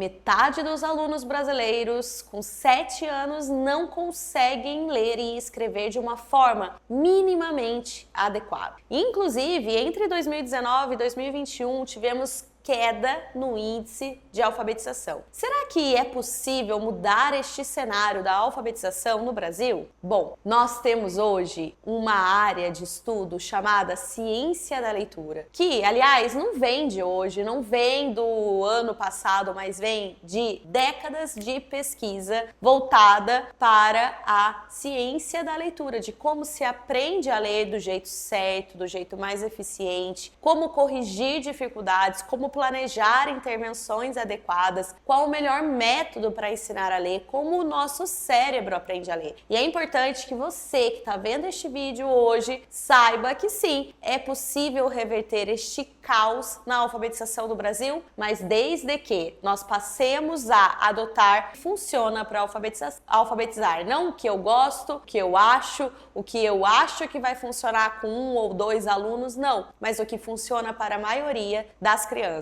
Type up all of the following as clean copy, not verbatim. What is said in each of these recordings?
metade dos alunos brasileiros com 7 anos não conseguem ler e escrever de uma forma minimamente adequada. Inclusive, entre 2019 e 2021, tivemos queda no índice de alfabetização. Será que é possível mudar este cenário da alfabetização no Brasil? Bom, nós temos hoje uma área de estudo chamada ciência da leitura, que, aliás, não vem de hoje, não vem do ano passado, mas vem de décadas de pesquisa voltada para a ciência da leitura, de como se aprende a ler do jeito certo, do jeito mais eficiente, como corrigir dificuldades, como planejar intervenções adequadas, qual o melhor método para ensinar a ler, como o nosso cérebro aprende a ler. E é importante que você que está vendo este vídeo hoje saiba que sim, é possível reverter este caos na alfabetização do Brasil, mas desde que nós passemos a adotar o que funciona para alfabetizar, não o que eu gosto, o que eu acho que vai funcionar com 1 ou 2 alunos, não, mas o que funciona para a maioria das crianças.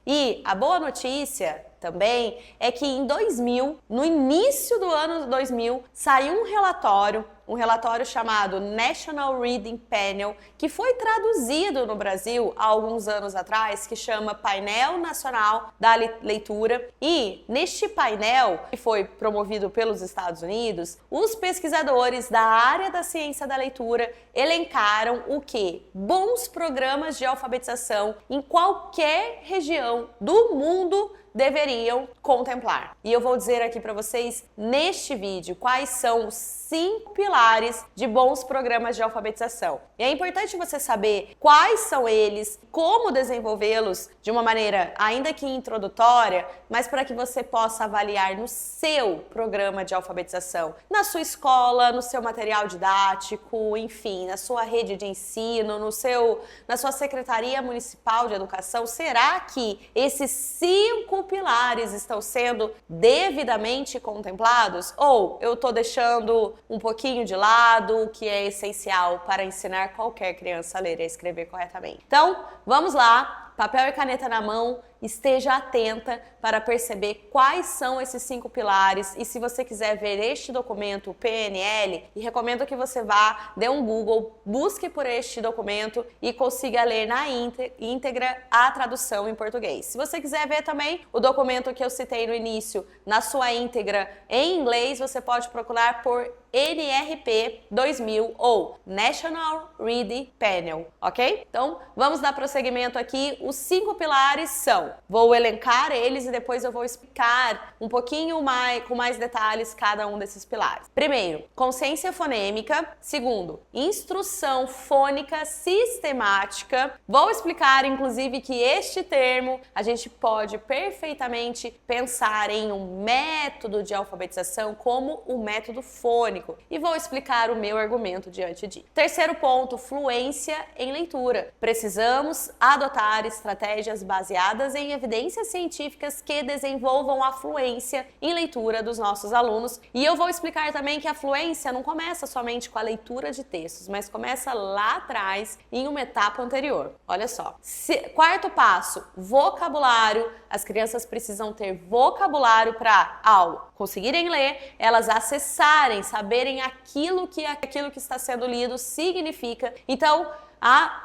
E a boa notícia também é que em 2000, no início do ano 2000, saiu um relatório chamado National Reading Panel, que foi traduzido no Brasil há alguns anos atrás, que chama Painel Nacional da Leitura. E neste painel, que foi promovido pelos Estados Unidos, os pesquisadores da área da ciência da leitura elencaram o quê? Bons programas de alfabetização em qualquer região do mundo deveriam contemplar. E eu vou dizer aqui para vocês neste vídeo quais são os 5 pilares de bons programas de alfabetização. E é importante você saber quais são eles, como desenvolvê-los de uma maneira ainda que introdutória, mas para que você possa avaliar no seu programa de alfabetização, na sua escola, no seu material didático, enfim, na sua rede de ensino, na sua Secretaria Municipal de Educação. Será que esses 5 pilares estão sendo devidamente contemplados? Ou eu estou deixando um pouquinho de lado o que é essencial para ensinar qualquer criança a ler e a escrever corretamente? Então, vamos lá, papel e caneta na mão, esteja atenta para perceber quais são esses 5 pilares. E se você quiser ver este documento, o PNL, e recomendo que você vá, dê um Google, busque por este documento e consiga ler na íntegra a tradução em português. Se você quiser ver também o documento que eu citei no início na sua íntegra em inglês, você pode procurar por NRP 2000 ou National Reading Panel, ok? Então, vamos dar prosseguimento aqui. Os 5 pilares são, vou elencar eles e depois eu vou explicar um pouquinho mais, com mais detalhes, cada um desses pilares. Primeiro, consciência fonêmica. Segundo, instrução fônica sistemática. Vou explicar, inclusive, que este termo a gente pode perfeitamente pensar em um método de alfabetização como o método fônico. E vou explicar o meu argumento diante disso. Terceiro ponto, fluência em leitura. Precisamos adotar estratégias baseadas em evidências científicas que desenvolvam a fluência em leitura dos nossos alunos. E eu vou explicar também que a fluência não começa somente com a leitura de textos, mas começa lá atrás, em uma etapa anterior. Olha só. Quarto passo, vocabulário. As crianças precisam ter vocabulário para, ao conseguirem ler, elas acessarem, saberem aquilo que está sendo lido significa. Então,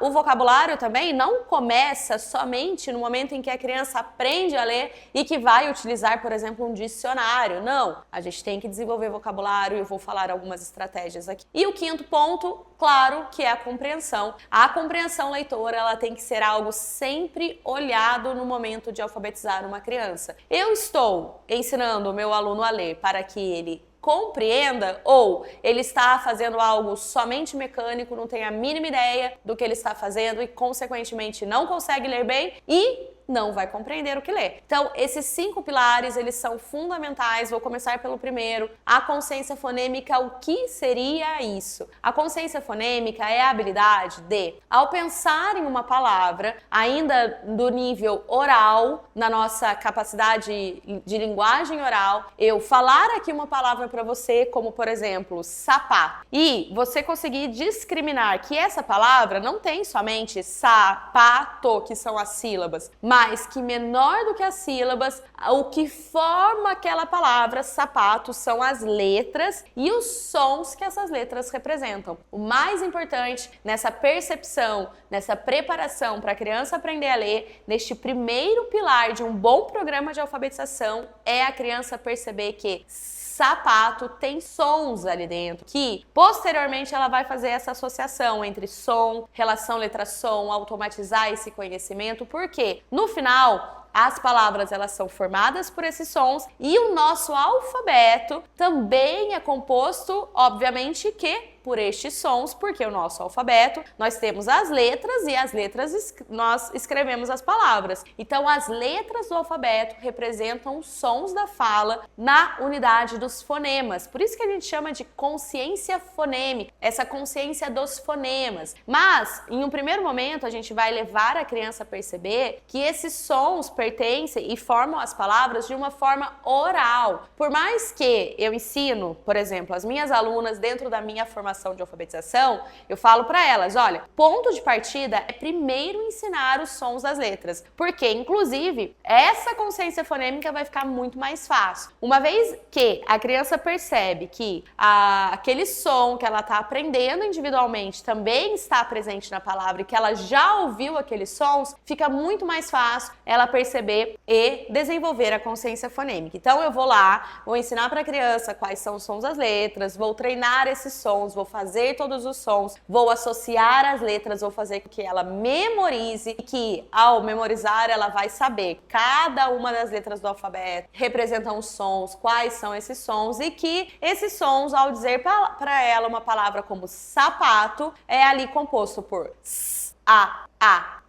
o vocabulário também não começa somente no momento em que a criança aprende a ler e que vai utilizar, por exemplo, um dicionário. Não, a gente tem que desenvolver vocabulário e eu vou falar algumas estratégias aqui. E o quinto ponto, claro, que é a compreensão. A compreensão leitora, ela tem que ser algo sempre olhado no momento de alfabetizar uma criança. Eu estou ensinando o meu aluno a ler para que ele compreenda, ou ele está fazendo algo somente mecânico, não tem a mínima ideia do que ele está fazendo e, consequentemente, não consegue ler bem e não vai compreender o que lê. Então, esses 5 pilares, eles são fundamentais. Vou começar pelo primeiro, a consciência fonêmica. O que seria isso? A consciência fonêmica é a habilidade de, ao pensar em uma palavra, ainda do nível oral, na nossa capacidade de linguagem oral, eu falar aqui uma palavra para você, como por exemplo, sapato, e você conseguir discriminar que essa palavra não tem somente sapato, que são as sílabas, mas mas que menor do que as sílabas, o que forma aquela palavra sapato são as letras e os sons que essas letras representam. O mais importante nessa percepção, nessa preparação para a criança aprender a ler, neste primeiro pilar de um bom programa de alfabetização, é a criança perceber que sapato tem sons ali dentro, que posteriormente ela vai fazer essa associação entre som, relação letra-som, automatizar esse conhecimento, porque no final as palavras elas são formadas por esses sons e o nosso alfabeto também é composto, obviamente, que por estes sons, porque o nosso alfabeto, nós temos as letras e as letras nós escrevemos as palavras. Então, as letras do alfabeto representam os sons da fala na unidade dos fonemas. Por isso que a gente chama de consciência fonêmica, essa consciência dos fonemas. Mas, em um primeiro momento, a gente vai levar a criança a perceber que esses sons pertencem e formam as palavras de uma forma oral. Por mais que eu ensino, por exemplo, as minhas alunas dentro da minha formação de alfabetização, eu falo para elas, olha, ponto de partida é primeiro ensinar os sons das letras, porque, inclusive, essa consciência fonêmica vai ficar muito mais fácil. Uma vez que a criança percebe que aquele som que ela está aprendendo individualmente também está presente na palavra e que ela já ouviu aqueles sons, fica muito mais fácil ela perceber e desenvolver a consciência fonêmica. Então, eu vou lá, vou ensinar para a criança quais são os sons das letras, vou treinar esses sons, vou fazer todos os sons, vou associar as letras, vou fazer com que ela memorize e que ao memorizar ela vai saber cada uma das letras do alfabeto representam os sons, quais são esses sons e que esses sons, ao dizer para ela uma palavra como sapato, é ali composto por s, a,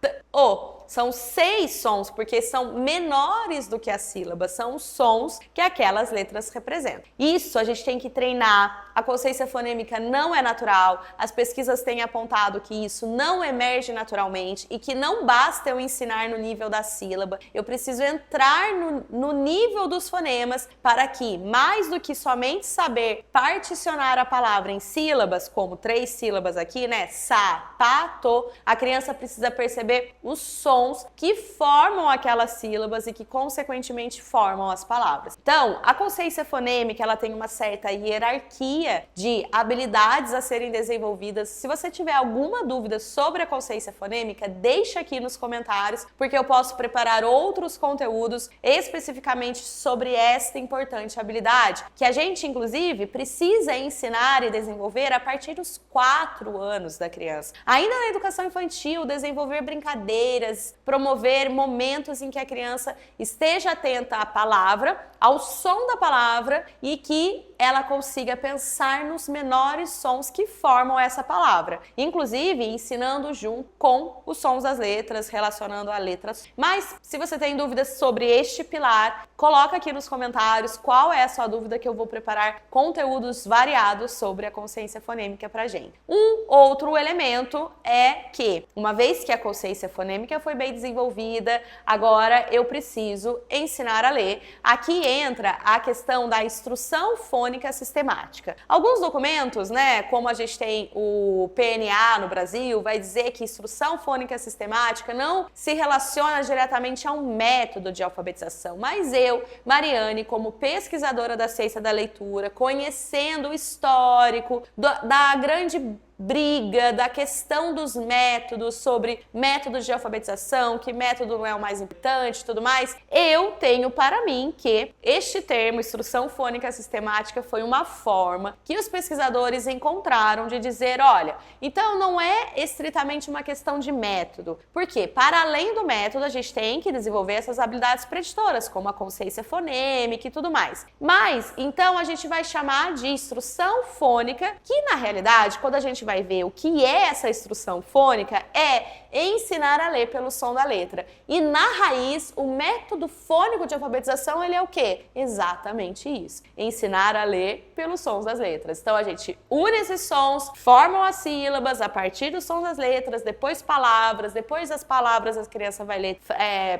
t, o. São 6 sons, porque são menores do que as sílabas, são os sons que aquelas letras representam. Isso a gente tem que treinar, a consciência fonêmica não é natural, as pesquisas têm apontado que isso não emerge naturalmente e que não basta eu ensinar no nível da sílaba, eu preciso entrar no nível dos fonemas para que, mais do que somente saber particionar a palavra em sílabas, como 3 sílabas aqui, né, sapato, a criança precisa perceber os sons que formam aquelas sílabas e que consequentemente formam as palavras. Então, a consciência fonêmica, ela tem uma certa hierarquia de habilidades a serem desenvolvidas. Se você tiver alguma dúvida sobre a consciência fonêmica, deixa aqui nos comentários, porque eu posso preparar outros conteúdos especificamente sobre esta importante habilidade, que a gente, inclusive, precisa ensinar e desenvolver a partir dos 4 anos da criança. Ainda na educação infantil, desenvolver brincadeiras, promover momentos em que a criança esteja atenta à palavra, ao som da palavra e que ela consiga pensar nos menores sons que formam essa palavra, inclusive ensinando junto com os sons das letras, relacionando a letras. Mas se você tem dúvidas sobre este pilar, coloca aqui nos comentários qual é a sua dúvida, que eu vou preparar conteúdos variados sobre a consciência fonêmica pra gente. Um outro elemento é que, uma vez que a consciência fonêmica foi bem desenvolvida, agora eu preciso ensinar a ler. Aqui entra a questão da instrução fônica sistemática. Alguns documentos, né, como a gente tem o PNA no Brasil, vai dizer que instrução fônica sistemática não se relaciona diretamente a um método de alfabetização, mas eu, Mariane, como pesquisadora da ciência da leitura, conhecendo o histórico da grande briga, da questão dos métodos, sobre métodos de alfabetização, que método não é o mais importante e tudo mais, eu tenho para mim que este termo, instrução fônica sistemática, foi uma forma que os pesquisadores encontraram de dizer, olha, então não é estritamente uma questão de método, porque para além do método a gente tem que desenvolver essas habilidades preditoras, como a consciência fonêmica e tudo mais. Mas, então a gente vai chamar de instrução fônica, que na realidade, quando a gente vai ver o que é essa instrução fônica, é ensinar a ler pelo som da letra. E na raiz, o método fônico de alfabetização, ele é o quê? Exatamente isso. Ensinar a ler pelos sons das letras. Então a gente une esses sons, formam as sílabas a partir dos sons das letras, depois palavras, depois das palavras a criança vai ler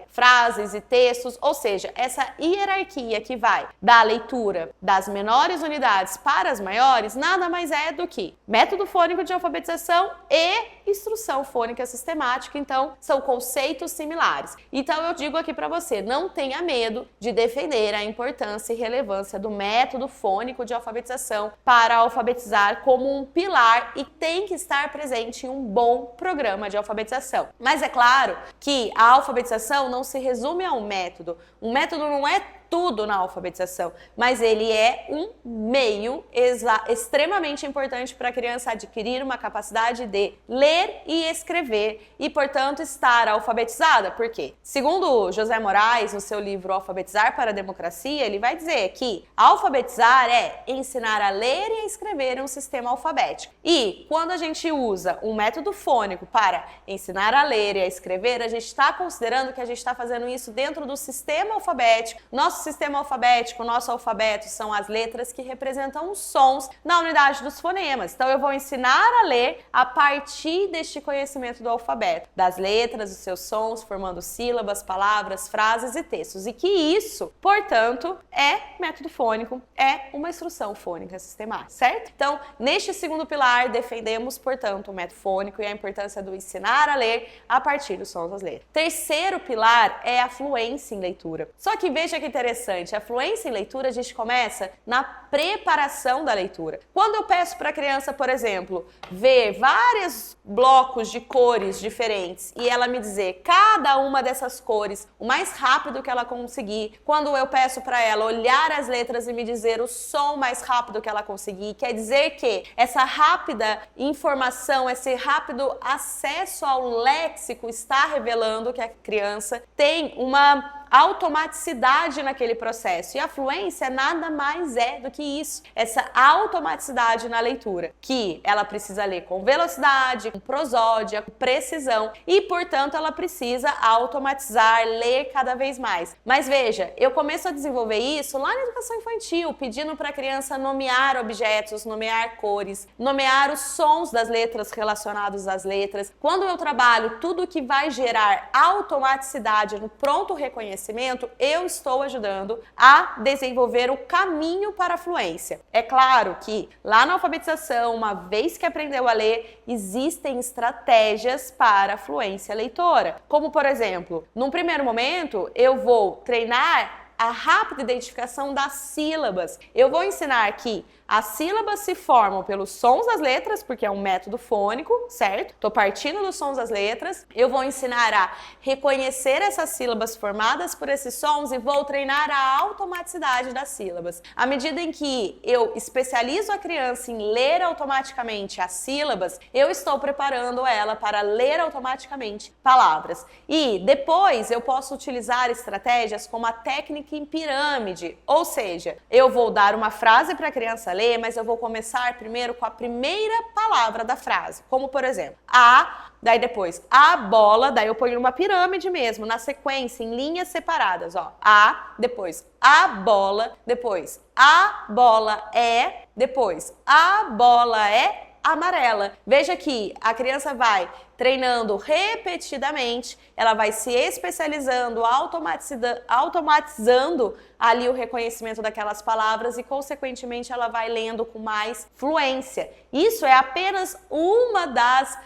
frases e textos, ou seja, essa hierarquia que vai da leitura das menores unidades para as maiores, nada mais é do que método fônico fônico de alfabetização e instrução fônica sistemática, então são conceitos similares. Então eu digo aqui para você, não tenha medo de defender a importância e relevância do método fônico de alfabetização para alfabetizar como um pilar e tem que estar presente em um bom programa de alfabetização. Mas é claro que a alfabetização não se resume a um método. Um método não é tudo na alfabetização, mas ele é um meio extremamente importante para a criança adquirir uma capacidade de ler e escrever e, portanto, estar alfabetizada. Por quê? Segundo José Moraes, no seu livro Alfabetizar para a Democracia, ele vai dizer que alfabetizar é ensinar a ler e a escrever em um sistema alfabético. E quando a gente usa um método fônico para ensinar a ler e a escrever, a gente está considerando que a gente está fazendo isso dentro do sistema alfabético. Nosso sistema alfabético, nosso alfabeto são as letras que representam os sons na unidade dos fonemas. Então eu vou ensinar a ler a partir deste conhecimento do alfabeto, das letras, os seus sons, formando sílabas, palavras, frases e textos. E que isso, portanto, é método fônico, é uma instrução fônica sistemática, certo? Então, neste segundo pilar, defendemos, portanto, o método fônico e a importância do ensinar a ler a partir dos sons das letras. Terceiro pilar é a fluência em leitura. Só que veja que interessante, a fluência em leitura a gente começa na preparação da leitura. Quando eu peço para a criança, por exemplo, ver vários blocos de cores diferentes e ela me dizer cada uma dessas cores o mais rápido que ela conseguir, quando eu peço para ela olhar as letras e me dizer o som mais rápido que ela conseguir, quer dizer que essa rápida informação, esse rápido acesso ao léxico está revelando que a criança tem uma automaticidade naquele processo. E a fluência nada mais é do que isso, essa automaticidade na leitura, que ela precisa ler com velocidade, com prosódia, com precisão e, portanto, ela precisa automatizar, ler cada vez mais. Mas veja, eu começo a desenvolver isso lá na educação infantil, pedindo para a criança nomear objetos, nomear cores, nomear os sons das letras relacionados às letras. Quando eu trabalho tudo que vai gerar automaticidade no pronto reconhecimento, eu estou ajudando a desenvolver o caminho para a fluência. É claro que lá na alfabetização, uma vez que aprendeu a ler, existem estratégias para a fluência leitora. Como, por exemplo, num primeiro momento, eu vou treinar a rápida identificação das sílabas. Eu vou ensinar que as sílabas se formam pelos sons das letras, porque é um método fônico, certo? Tô partindo dos sons das letras. Eu vou ensinar a reconhecer essas sílabas formadas por esses sons e vou treinar a automaticidade das sílabas. À medida em que eu especializo a criança em ler automaticamente as sílabas, eu estou preparando ela para ler automaticamente palavras. E depois eu posso utilizar estratégias como a técnica em pirâmide, ou seja, eu vou dar uma frase para a criança ler, mas eu vou começar primeiro com a primeira palavra da frase, como por exemplo, daí depois a bola, daí eu ponho numa pirâmide mesmo, na sequência, em linhas separadas, ó, depois a bola, depois a bola é, depois a bola é amarela. Veja que a criança vai treinando repetidamente, ela vai se especializando, automatizando ali o reconhecimento daquelas palavras e, consequentemente, ela vai lendo com mais fluência. Isso é apenas uma das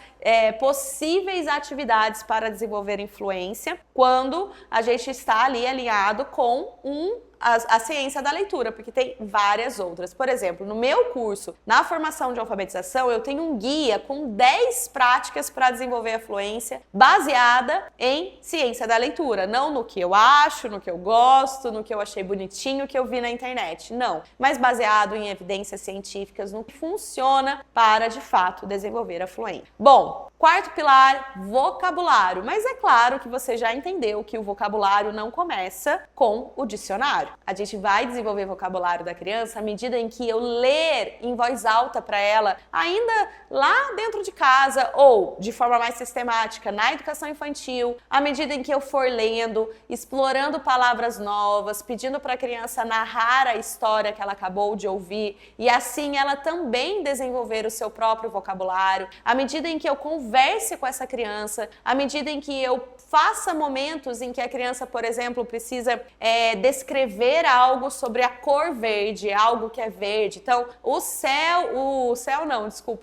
possíveis atividades para desenvolver influência quando a gente está ali alinhado com a ciência da leitura, porque tem várias outras. Por exemplo, no meu curso, na formação de alfabetização, eu tenho um guia com 10 práticas para desenvolver a fluência baseada em ciência da leitura, não no que eu acho, no que eu gosto, no que eu achei bonitinho, que eu vi na internet, não, mas baseado em evidências científicas, no que funciona para, de fato, desenvolver a fluência. Bom, quarto pilar, vocabulário, mas é claro que você já entendeu que o vocabulário não começa com o dicionário. A gente vai desenvolver vocabulário da criança à medida em que eu ler em voz alta para ela, ainda lá dentro de casa ou de forma mais sistemática na educação infantil, à medida em que eu for lendo, explorando palavras novas, pedindo para a criança narrar a história que ela acabou de ouvir e assim ela também desenvolver o seu próprio vocabulário, à medida em que eu converso converse com essa criança, à medida em que eu faça momentos em que a criança, por exemplo, precisa descrever algo sobre a cor verde, algo que é verde. Então,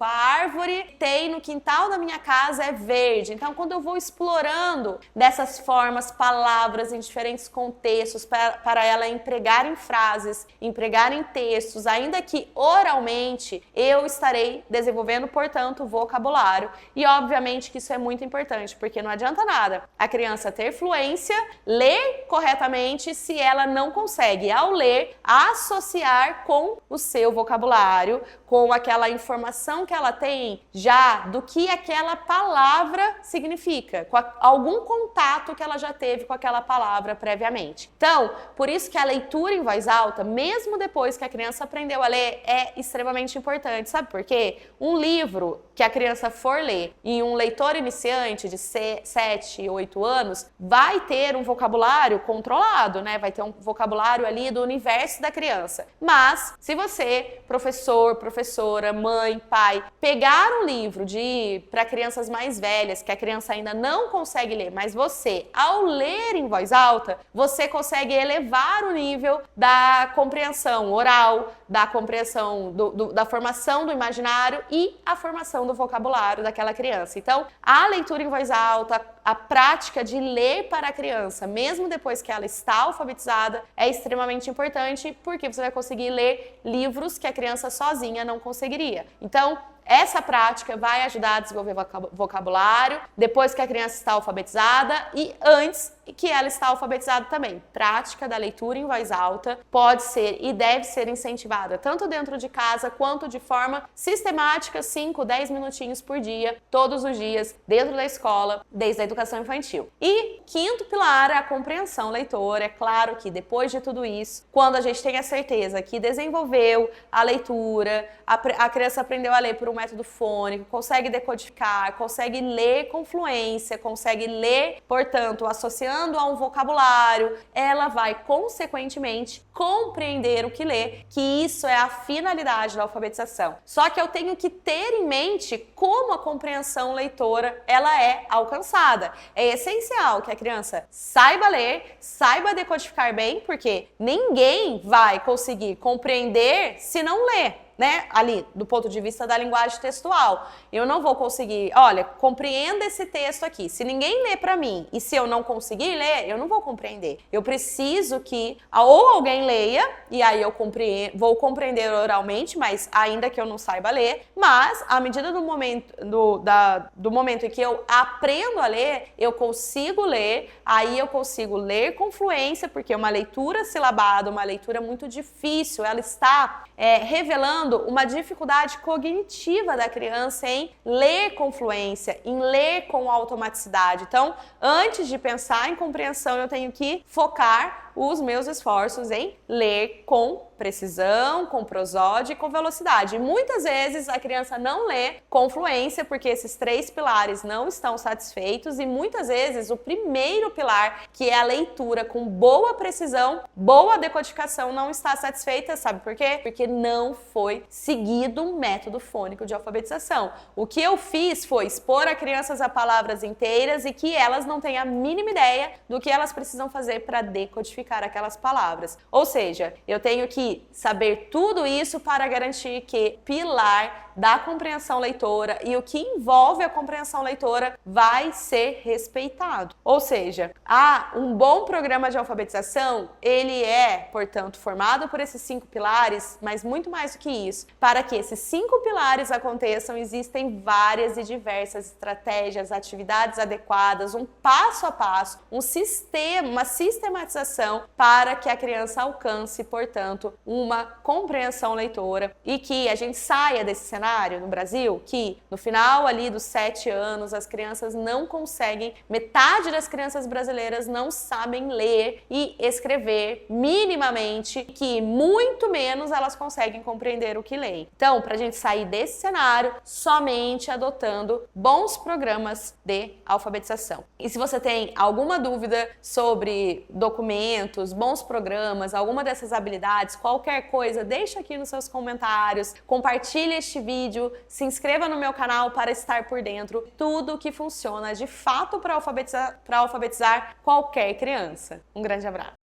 a árvore que tem no quintal da minha casa é verde. Então, quando eu vou explorando dessas formas, palavras em diferentes contextos para ela empregar em frases, empregar em textos, ainda que oralmente, eu estarei desenvolvendo, portanto, vocabulário. E obviamente que isso é muito importante, porque não adianta nada a criança ter fluência, ler corretamente, se ela não consegue, ao ler, associar com o seu vocabulário, com aquela informação que ela tem já do que aquela palavra significa, com algum contato que ela já teve com aquela palavra previamente. Então, por isso que a leitura em voz alta, mesmo depois que a criança aprendeu a ler, é extremamente importante. Sabe por quê? Um livro que a criança for ler e um leitor iniciante de 7, 8 anos vai ter um vocabulário controlado, né? Vai ter um vocabulário ali do universo da criança. Mas, se você, professor, professora, mãe, pai, pegar um livro para crianças mais velhas, que a criança ainda não consegue ler, mas você, ao ler em voz alta, você consegue elevar o nível da compreensão oral, da compreensão da formação do imaginário e a formação do vocabulário daquela criança. Então, a leitura em voz alta, a prática de ler para a criança, mesmo depois que ela está alfabetizada, é extremamente importante, porque você vai conseguir ler livros que a criança sozinha não conseguiria. Então, essa prática vai ajudar a desenvolver vocabulário depois que a criança está alfabetizada e antes que ela está alfabetizada também. Prática da leitura em voz alta pode ser e deve ser incentivada tanto dentro de casa quanto de forma sistemática, 5, 10 minutinhos por dia, todos os dias, dentro da escola, desde a educação infantil. E quinto pilar é a compreensão leitora. É claro que depois de tudo isso, quando a gente tem a certeza que desenvolveu a leitura, a criança aprendeu a ler por um método fônico, consegue decodificar, consegue ler com fluência, consegue ler, portanto, associando a um vocabulário, ela vai, consequentemente, compreender o que lê, que isso é a finalidade da alfabetização. Só que eu tenho que ter em mente como a compreensão leitora ela é alcançada. É essencial que a criança saiba ler, saiba decodificar bem, porque ninguém vai conseguir compreender se não ler, né? Ali, do ponto de vista da linguagem textual. Eu não vou conseguir, olha, compreenda esse texto aqui. Se ninguém lê para mim e se eu não conseguir ler, eu não vou compreender. Eu preciso que ou alguém leia, e aí eu vou compreender oralmente, mas ainda que eu não saiba ler, mas à medida do momento em que eu aprendo a ler, eu consigo ler, aí eu consigo ler com fluência, porque uma leitura silabada, uma leitura muito difícil, ela está revelando uma dificuldade cognitiva da criança em ler com fluência, em ler com automaticidade. Então, antes de pensar em compreensão, eu tenho que focar os meus esforços em ler com precisão, com prosódia e com velocidade. E muitas vezes a criança não lê com fluência porque esses 3 pilares não estão satisfeitos e muitas vezes o primeiro pilar, que é a leitura com boa precisão, boa decodificação, não está satisfeita. Sabe por quê? Porque não foi seguido um método fônico de alfabetização. O que eu fiz foi expor a crianças a palavras inteiras e que elas não têm a mínima ideia do que elas precisam fazer para decodificar aquelas palavras. Ou seja, eu tenho que saber tudo isso para garantir que pilar da compreensão leitora e o que envolve a compreensão leitora vai ser respeitado. Ou seja, um bom programa de alfabetização, ele é, portanto, formado por esses 5 pilares, mas muito mais do que isso. Para que esses 5 pilares aconteçam, existem várias e diversas estratégias, atividades adequadas, um passo a passo, um sistema, uma sistematização para que a criança alcance, portanto, uma compreensão leitora e que a gente saia desse cenário no Brasil que no final ali dos 7 anos as crianças não conseguem, metade das crianças brasileiras não sabem ler e escrever minimamente, que muito menos elas conseguem compreender o que leem. Então, para a gente sair desse cenário, somente adotando bons programas de alfabetização. E se você tem alguma dúvida sobre documentos, conhecimentos, bons programas, alguma dessas habilidades, qualquer coisa, deixa aqui nos seus comentários, compartilhe este vídeo, se inscreva no meu canal para estar por dentro de tudo que funciona de fato para alfabetizar qualquer criança. Um grande abraço!